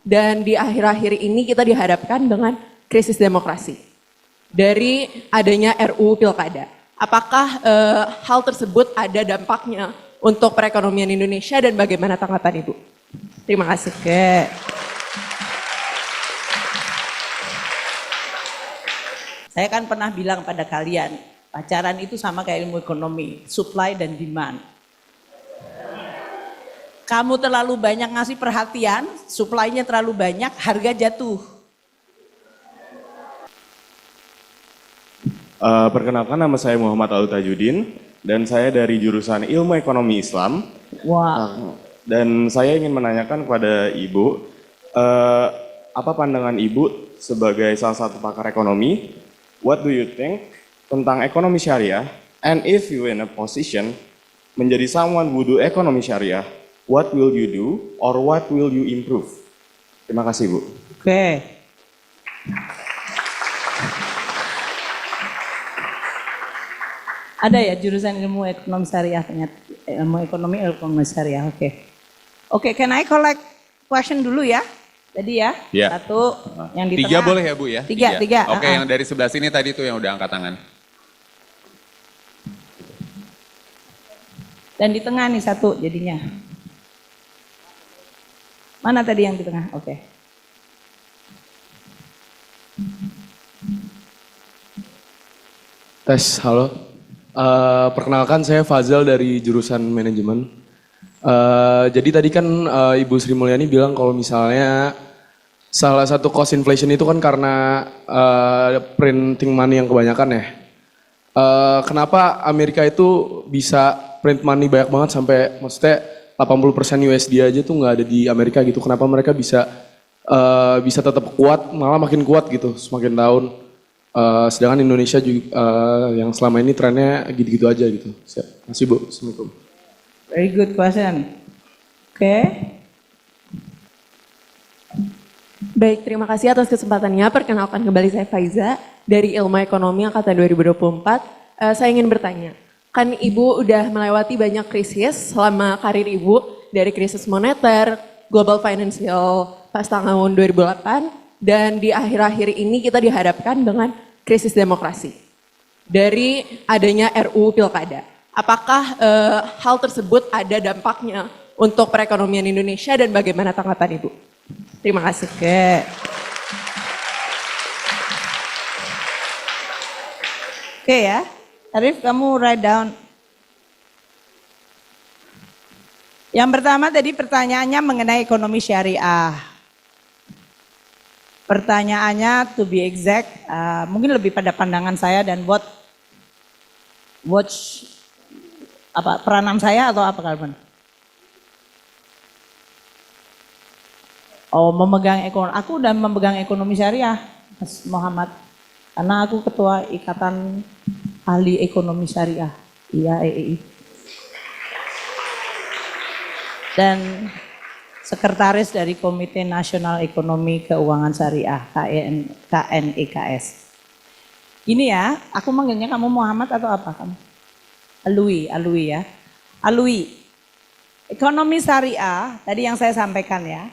Dan di akhir-akhir ini kita dihadapkan dengan krisis demokrasi. Dari adanya RUU Pilkada. Apakah hal tersebut ada dampaknya untuk perekonomian Indonesia dan bagaimana tanggapan Ibu? Terima kasih. Oke. Saya kan pernah bilang pada kalian, pacaran itu sama kayak ilmu ekonomi, supply dan demand. Kamu terlalu banyak ngasih perhatian, supply-nya terlalu banyak, harga jatuh. Perkenalkan, nama saya Muhammad Alwi Tajudin dan saya dari jurusan Ilmu Ekonomi Islam. Wah. Dan saya ingin menanyakan kepada Ibu, apa pandangan Ibu sebagai salah satu pakar ekonomi? What do you think tentang ekonomi syariah? And if you in a position menjadi someone who do ekonomi syariah, what will you do or what will you improve? Terima kasih, Bu. Oke. Ada ya jurusan ilmu ekonomi syariah ternyata. Ilmu ekonomi syariah, oke. Oke, can I collect question dulu ya? Tadi ya, Ya. satu, yang di Tiga tengah. boleh ya Bu ya? Tiga. Oke, yang dari sebelah sini tadi tuh yang udah angkat tangan. Dan di tengah nih satu jadinya. Mana tadi yang di tengah? Oke. Tes, halo. Perkenalkan saya Fazal dari jurusan manajemen. Jadi tadi kan Ibu Sri Mulyani bilang kalau misalnya salah satu cost inflation itu kan karena printing money yang kebanyakan ya. Kenapa Amerika itu bisa print money banyak banget sampai maksudnya 80% USD aja tuh nggak ada di Amerika gitu. Kenapa mereka bisa tetap kuat, malah makin kuat gitu semakin tahun. Sedangkan Indonesia juga yang selama ini trennya gitu-gitu aja gitu. Terima kasih Bu. Assalamualaikum. Very good question. Oke. Baik, terima kasih atas kesempatannya. Perkenalkan kembali saya Faiza dari Ilmu Ekonomi Angkatan 2024. Saya ingin bertanya, kan Ibu udah melewati banyak krisis selama karir Ibu, dari krisis moneter, global financial pas tahun 2008, dan di akhir-akhir ini kita dihadapkan dengan krisis demokrasi. Dari adanya RUU Pilkada. Apakah hal tersebut ada dampaknya untuk perekonomian Indonesia dan bagaimana tanggapan Ibu? Terima kasih. Oke. Oke ya. Arif, kamu write down. Yang pertama tadi pertanyaannya mengenai ekonomi syariah. Pertanyaannya to be exact, mungkin lebih pada pandangan saya dan peranan saya atau apa Kalben? Oh, memegang ekonomi. Aku udah memegang ekonomi syariah, Mas Muhammad. Karena aku ketua Ikatan Ahli Ekonomi Syariah, IAEI. Dan sekretaris dari Komite Nasional Ekonomi Keuangan Syariah, KNEKS. Ini ya, aku manggilnya kamu Muhammad atau apa kamu? Alwi ya. Alwi. Ekonomi syariah, tadi yang saya sampaikan ya.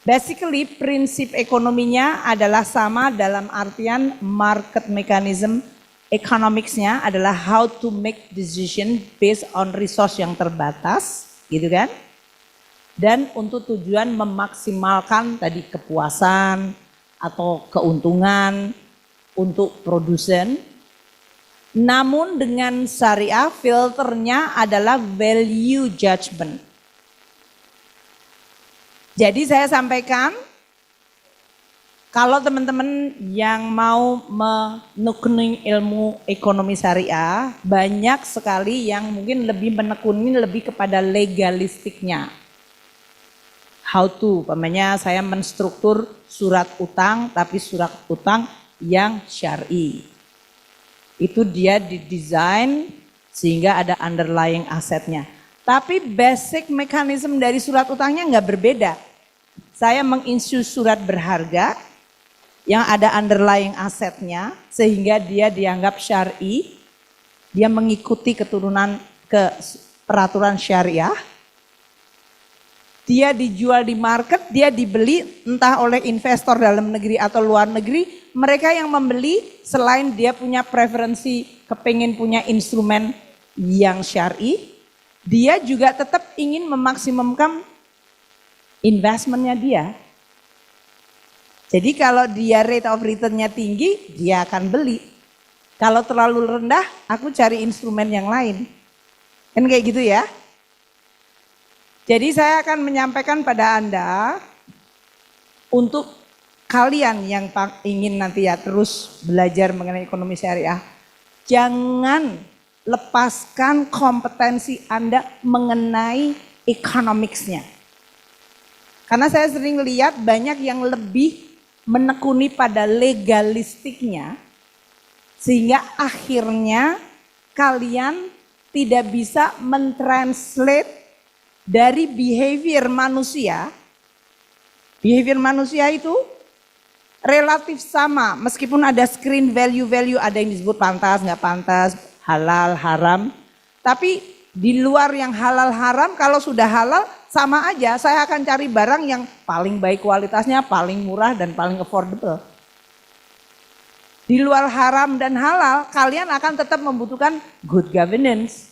Basically prinsip ekonominya adalah sama dalam artian market mechanism, economicsnya adalah how to make decision based on resource yang terbatas, gitu kan? Dan untuk tujuan memaksimalkan tadi kepuasan atau keuntungan untuk produsen. Namun dengan syariah filternya adalah value judgment. Jadi saya sampaikan, kalau teman-teman yang mau menekuni ilmu ekonomi syariah, banyak sekali yang mungkin lebih menekuni lebih kepada legalistiknya. How to, umpamanya saya menstruktur surat utang, tapi surat utang yang syar'i. Itu dia didesain sehingga ada underlying asetnya. Tapi basic mekanisme dari surat utangnya nggak berbeda. Saya menginsyu surat berharga yang ada underlying asetnya sehingga dia dianggap syar'i, dia mengikuti keturunan ke peraturan syariah. dia dijual di market, dia dibeli entah oleh investor dalam negeri atau luar negeri. Mereka yang membeli selain dia punya preferensi kepengen punya instrumen yang syar'i, dia juga tetap ingin memaksimumkan investmentnya dia. Jadi kalau dia rate of return-nya tinggi, dia akan beli. Kalau terlalu rendah, aku cari instrumen yang lain. Kan kayak gitu ya. Jadi saya akan menyampaikan pada Anda, untuk kalian yang ingin nanti ya terus belajar mengenai ekonomi syariah, jangan lepaskan kompetensi Anda mengenai economics-nya. Karena saya sering lihat banyak yang lebih menekuni pada legalistiknya, sehingga akhirnya kalian tidak bisa mentranslate dari behavior manusia. Behavior manusia itu relatif sama, meskipun ada screen value-value, ada yang disebut pantas, nggak pantas, halal, haram. Tapi di luar yang halal, haram, kalau sudah halal sama aja, saya akan cari barang yang paling baik kualitasnya, paling murah dan paling affordable. Di luar haram dan halal, kalian akan tetap membutuhkan good governance,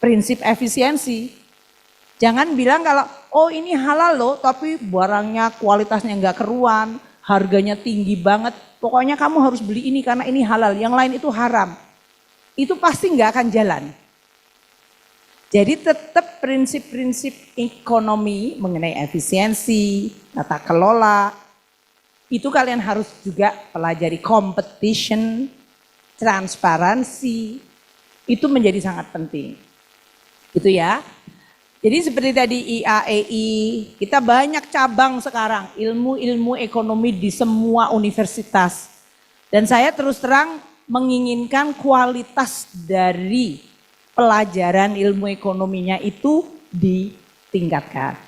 prinsip efisiensi. Jangan bilang kalau, oh ini halal loh, tapi barangnya kualitasnya nggak keruan, harganya tinggi banget, pokoknya kamu harus beli ini karena ini halal, yang lain itu haram. Itu pasti nggak akan jalan. Jadi tetap prinsip-prinsip ekonomi mengenai efisiensi, tata kelola, itu kalian harus juga pelajari competition, transparansi, itu menjadi sangat penting. Gitu ya. Jadi seperti tadi IAEI, kita banyak cabang sekarang, ilmu-ilmu ekonomi di semua universitas. Dan saya terus terang menginginkan kualitas dari pelajaran ilmu ekonominya itu ditingkatkan.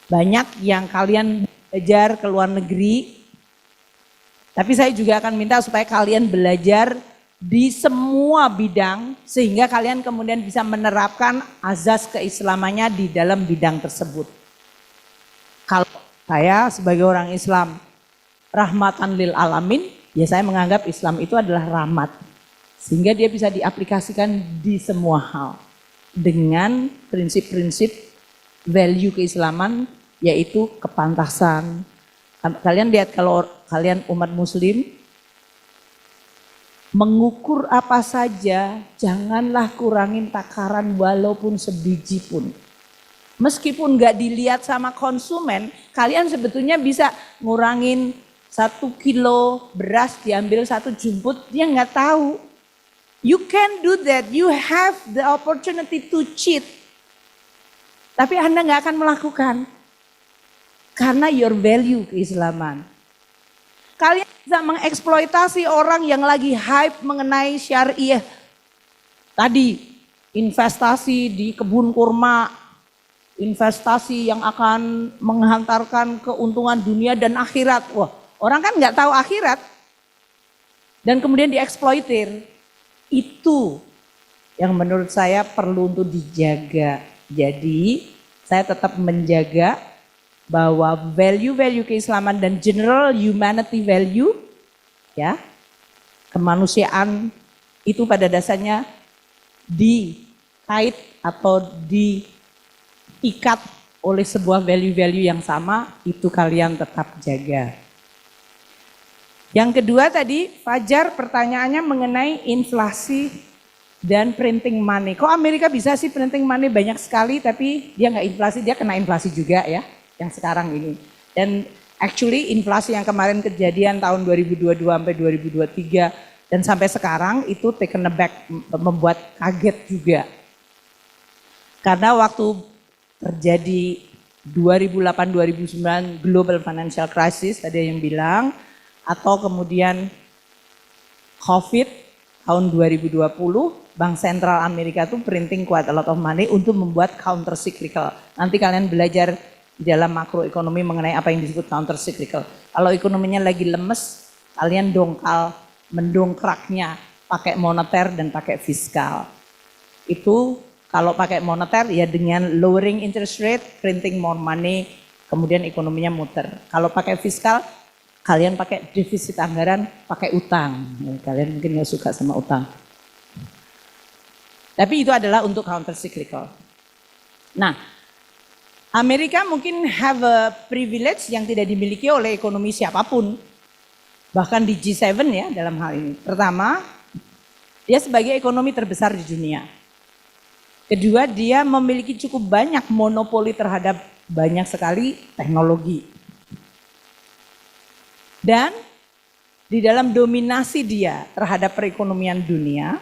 Banyak yang kalian belajar ke luar negeri, tapi saya juga akan minta supaya kalian belajar di semua bidang sehingga kalian kemudian bisa menerapkan azas keislamannya di dalam bidang tersebut. Kalau saya sebagai orang Islam rahmatan lil alamin, ya saya menganggap Islam itu adalah rahmat. Sehingga dia bisa diaplikasikan di semua hal dengan prinsip-prinsip value keislaman, yaitu kepantasan. Kalian lihat kalau kalian umat muslim, mengukur apa saja, janganlah kurangin takaran walaupun sebiji pun. Meskipun gak dilihat sama konsumen, kalian sebetulnya bisa ngurangin 1 kilo beras diambil 1 jumput, dia gak tahu. You can do that, you have the opportunity to cheat. Tapi Anda gak akan melakukan. Karena your value keislaman. Kalian bisa mengeksploitasi orang yang lagi hype mengenai syariah. Tadi investasi di kebun kurma, investasi yang akan menghantarkan keuntungan dunia dan akhirat. Wah, orang kan nggak tahu akhirat. Dan kemudian dieksploitir. Itu yang menurut saya perlu untuk dijaga. Jadi saya tetap menjaga bahwa value-value keislaman dan general humanity value, ya, kemanusiaan itu pada dasarnya dikait atau diikat oleh sebuah value-value yang sama, itu kalian tetap jaga. Yang kedua tadi, Fajar pertanyaannya mengenai inflasi dan printing money. Kok Amerika bisa sih printing money banyak sekali tapi dia nggak inflasi, dia kena inflasi juga ya. Yang sekarang ini. Dan actually inflasi yang kemarin kejadian tahun 2022 sampai 2023 dan sampai sekarang itu taken aback, membuat kaget juga. Karena waktu terjadi 2008-2009 global financial crisis, ada yang bilang, atau kemudian COVID tahun 2020, Bank Sentral Amerika itu printing quite a lot of money untuk membuat counter cyclical. Nanti kalian belajar di dalam makroekonomi mengenai apa yang disebut counter cyclical. Kalau ekonominya lagi lemes, kalian mendongkraknya pakai moneter dan pakai fiskal. Itu Kalau pakai moneter ya dengan lowering interest rate, printing more money, kemudian ekonominya muter. Kalau pakai fiskal, kalian pakai defisit anggaran, pakai utang. Ya, kalian mungkin nggak suka sama utang. Tapi itu adalah untuk counter cyclical. Nah, Amerika mungkin have a privilege yang tidak dimiliki oleh ekonomi siapapun. Bahkan di G7 ya dalam hal ini. Pertama, dia sebagai ekonomi terbesar di dunia. Kedua, dia memiliki cukup banyak monopoli terhadap banyak sekali teknologi. Dan di dalam dominasi dia terhadap perekonomian dunia,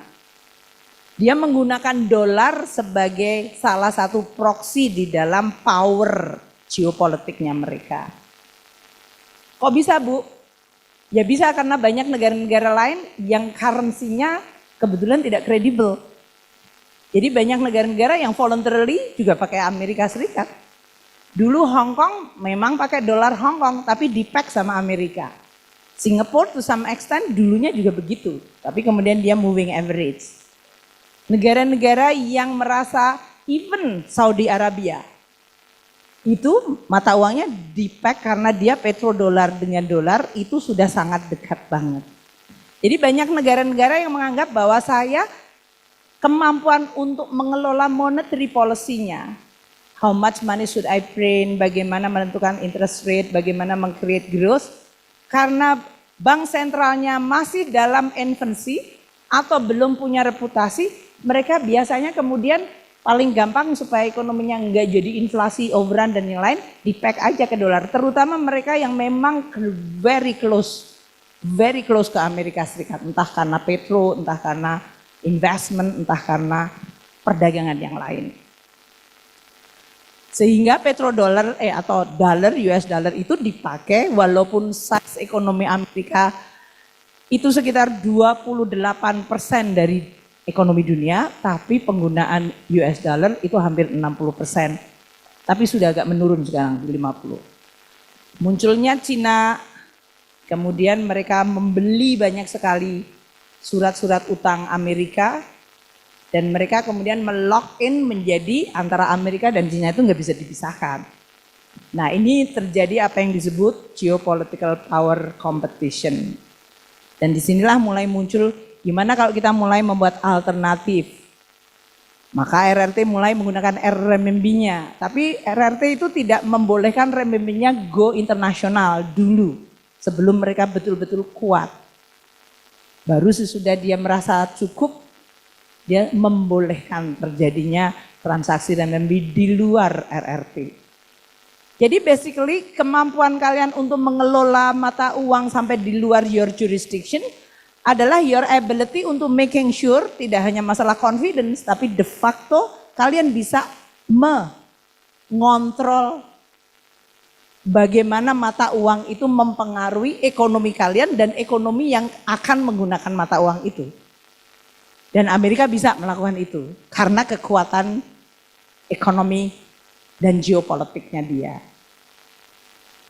dia menggunakan dolar sebagai salah satu proksi di dalam power geopolitiknya mereka. Kok bisa, Bu? Ya bisa karena banyak negara-negara lain yang currency-nya kebetulan tidak kredibel. Jadi banyak negara-negara yang voluntarily juga pakai Amerika Serikat. Dulu Hong Kong memang pakai dolar Hong Kong tapi di-pack sama Amerika. Singapore to some extent dulunya juga begitu. Tapi kemudian dia moving average. Negara-negara yang merasa even Saudi Arabia itu mata uangnya di-pack karena dia petrodolar dengan dolar itu sudah sangat dekat banget. Jadi banyak negara-negara yang menganggap bahwa saya kemampuan untuk mengelola monetary policy-nya, how much money should I print, bagaimana menentukan interest rate, bagaimana meng-create growth, karena bank sentralnya masih dalam infancy atau belum punya reputasi, mereka biasanya kemudian paling gampang supaya ekonominya enggak jadi inflasi, overrun dan yang lain, di-pack aja ke dolar. Terutama mereka yang memang very close ke Amerika Serikat, entah karena petro, entah karena investment, entah karena perdagangan yang lain. Sehingga petrodollar atau dollar US dollar itu dipakai walaupun size ekonomi Amerika itu sekitar 28% dari ekonomi dunia, tapi penggunaan US dollar itu hampir 60%. Tapi sudah agak menurun sekarang 50%. Munculnya Cina, kemudian mereka membeli banyak sekali surat-surat utang Amerika dan mereka kemudian melock in menjadi antara Amerika dan Cina itu nggak bisa dipisahkan. Nah ini terjadi apa yang disebut geopolitical power competition. Dan disinilah mulai muncul gimana kalau kita mulai membuat alternatif. Maka RRT mulai menggunakan renminbi-nya. Tapi RRT itu tidak membolehkan renminbi-nya go internasional dulu sebelum mereka betul-betul kuat. Baru sesudah dia merasa cukup, dia membolehkan terjadinya transaksi renminbi di luar RRT. Jadi basically kemampuan kalian untuk mengelola mata uang sampai di luar your jurisdiction adalah your ability untuk making sure tidak hanya masalah confidence, tapi de facto kalian bisa mengontrol bagaimana mata uang itu mempengaruhi ekonomi kalian dan ekonomi yang akan menggunakan mata uang itu. Dan Amerika bisa melakukan itu karena kekuatan ekonomi dan geopolitiknya dia.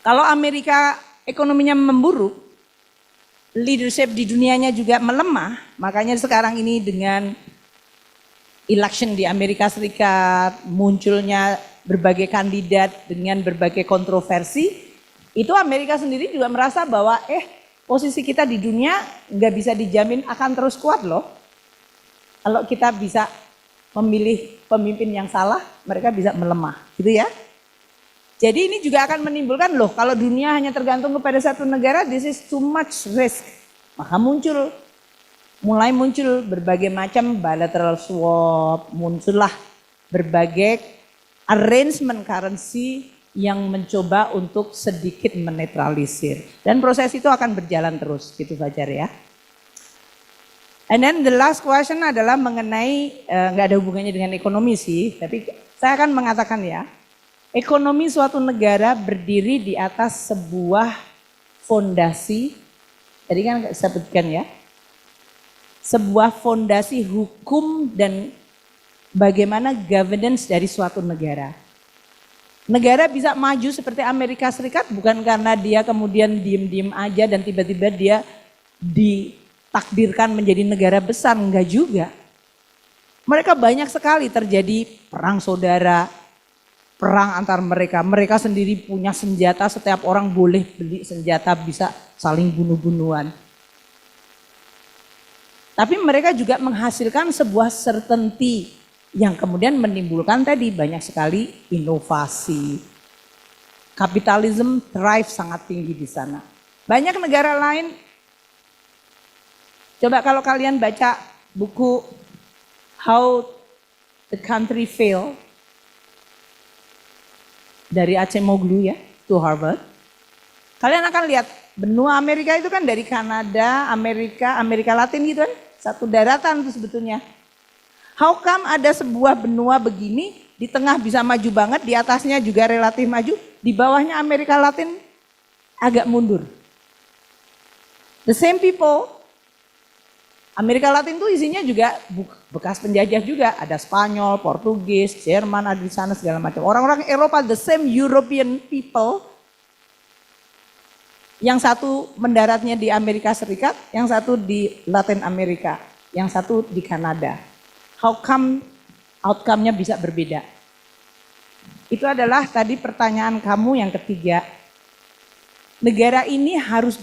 Kalau Amerika ekonominya memburuk, leadership di dunianya juga melemah, makanya sekarang ini dengan election di Amerika Serikat, munculnya berbagai kandidat dengan berbagai kontroversi, itu Amerika sendiri juga merasa bahwa posisi kita di dunia nggak bisa dijamin akan terus kuat loh. Kalau kita bisa memilih pemimpin yang salah, mereka bisa melemah, gitu ya. Jadi ini juga akan menimbulkan loh, kalau dunia hanya tergantung kepada satu negara, this is too much risk. Maka mulai muncul berbagai macam bilateral swap, muncullah berbagai arrangement currency yang mencoba untuk sedikit menetralisir. Dan proses itu akan berjalan terus, gitu Fajar ya. And then the last question adalah mengenai, nggak ada hubungannya dengan ekonomi sih, tapi saya akan mengatakan ya, ekonomi suatu negara berdiri di atas sebuah fondasi, tadi kan saya sebutkan ya, sebuah fondasi hukum dan bagaimana governance dari suatu negara. Negara bisa maju seperti Amerika Serikat bukan karena dia kemudian diem-diem aja dan tiba-tiba dia ditakdirkan menjadi negara besar, enggak juga. Mereka banyak sekali terjadi perang saudara, perang antar mereka. Mereka sendiri punya senjata, setiap orang boleh beli senjata, bisa saling bunuh-bunuhan. Tapi mereka juga menghasilkan sebuah certainty yang kemudian menimbulkan tadi banyak sekali inovasi. Kapitalisme thrive sangat tinggi di sana. Banyak negara lain, coba kalau kalian baca buku How the Country Failed dari Acemoglu ya, to Harvard. Kalian akan lihat benua Amerika itu kan dari Kanada, Amerika Latin gitu kan, satu daratan itu sebetulnya. How come ada sebuah benua begini, di tengah bisa maju banget, di atasnya juga relatif maju, di bawahnya Amerika Latin agak mundur. The same people, Amerika Latin itu isinya juga bekas penjajah juga, ada Spanyol, Portugis, Jerman ada di sana segala macam. Orang-orang Eropa, the same European people, yang satu mendaratnya di Amerika Serikat, yang satu di Latin Amerika, yang satu di Kanada. How come outcome-nya bisa berbeda? Itu adalah tadi pertanyaan kamu yang ketiga. Negara ini harus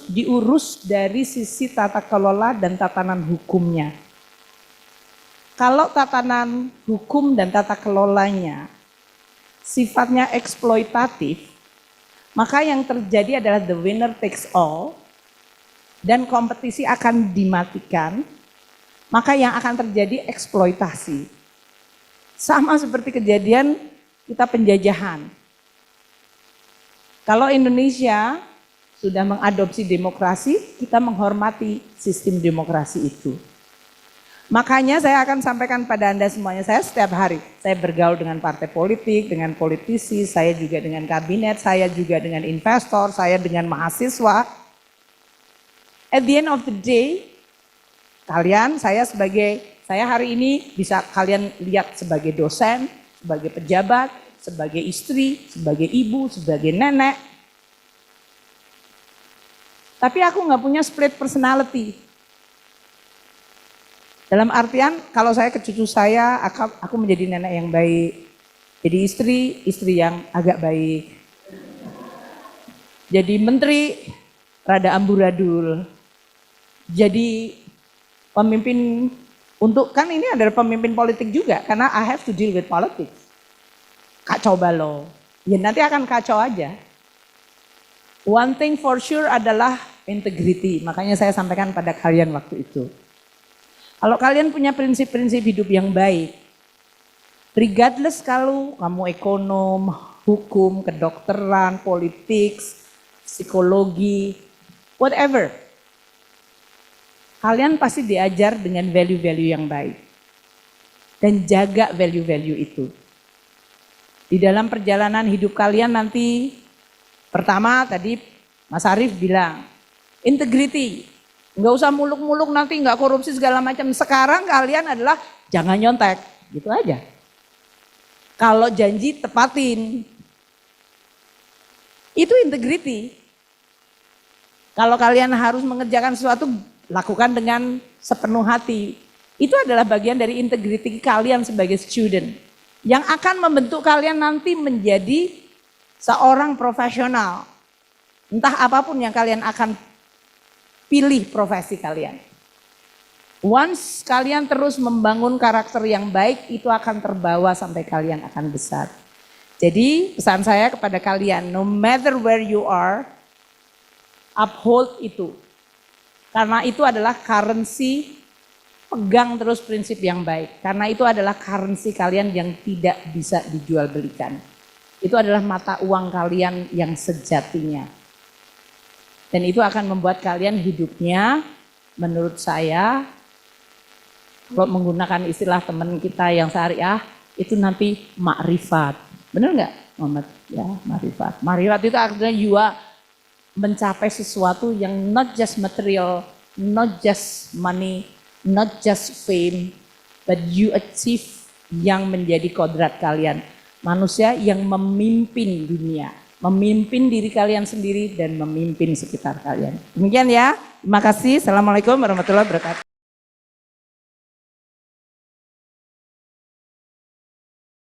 diurus dari sisi tata kelola dan tatanan hukumnya. Kalau tatanan hukum dan tata kelolanya sifatnya eksploitatif, maka yang terjadi adalah the winner takes all dan kompetisi akan dimatikan. Maka yang akan terjadi eksploitasi. Sama seperti kejadian kita penjajahan. Kalau Indonesia sudah mengadopsi demokrasi, kita menghormati sistem demokrasi itu. Makanya saya akan sampaikan pada Anda semuanya, saya setiap hari, saya bergaul dengan partai politik, dengan politisi, saya juga dengan kabinet, saya juga dengan investor, saya dengan mahasiswa. At the end of the day, kalian, saya hari ini bisa kalian lihat sebagai dosen, sebagai pejabat, sebagai istri, sebagai ibu, sebagai nenek. Tapi aku nggak punya split personality. Dalam artian kalau saya ke cucu saya, aku menjadi nenek yang baik. Jadi istri yang agak baik. Jadi menteri, rada amburadul. Jadi pemimpin kan ini adalah pemimpin politik juga karena I have to deal with politics. Kacau balau. Ya nanti akan kacau aja. One thing for sure adalah integrity. Makanya saya sampaikan pada kalian waktu itu. Kalau kalian punya prinsip-prinsip hidup yang baik, regardless kalau kamu ekonom, hukum, kedokteran, politik, psikologi, whatever. Kalian pasti diajar dengan value-value yang baik. Dan jaga value-value itu. Di dalam perjalanan hidup kalian nanti, pertama tadi Mas Arief bilang, integrity. Nggak usah muluk-muluk nanti, nggak korupsi segala macam. Sekarang kalian adalah jangan nyontek, gitu aja. Kalau janji tepatin. Itu integrity. Kalau kalian harus mengerjakan sesuatu, lakukan dengan sepenuh hati. Itu adalah bagian dari integriti kalian sebagai student. Yang akan membentuk kalian nanti menjadi seorang profesional. Entah apapun yang kalian akan pilih profesi kalian. Once kalian terus membangun karakter yang baik, itu akan terbawa sampai kalian akan besar. Jadi pesan saya kepada kalian, no matter where you are, uphold itu. Karena itu adalah currency, pegang terus prinsip yang baik. Karena itu adalah currency kalian yang tidak bisa dijual belikan. Itu adalah mata uang kalian yang sejatinya. Dan itu akan membuat kalian hidupnya, menurut saya, kalau menggunakan istilah teman kita yang syariah, itu nanti makrifat. Benar nggak Muhammad? Ya, makrifat. Makrifat itu artinya jiwa mencapai sesuatu yang not just material, not just money, not just fame, but you achieve yang menjadi kodrat kalian. Manusia yang memimpin dunia, memimpin diri kalian sendiri dan memimpin sekitar kalian. Demikian ya, terima kasih. Assalamualaikum warahmatullahi wabarakatuh.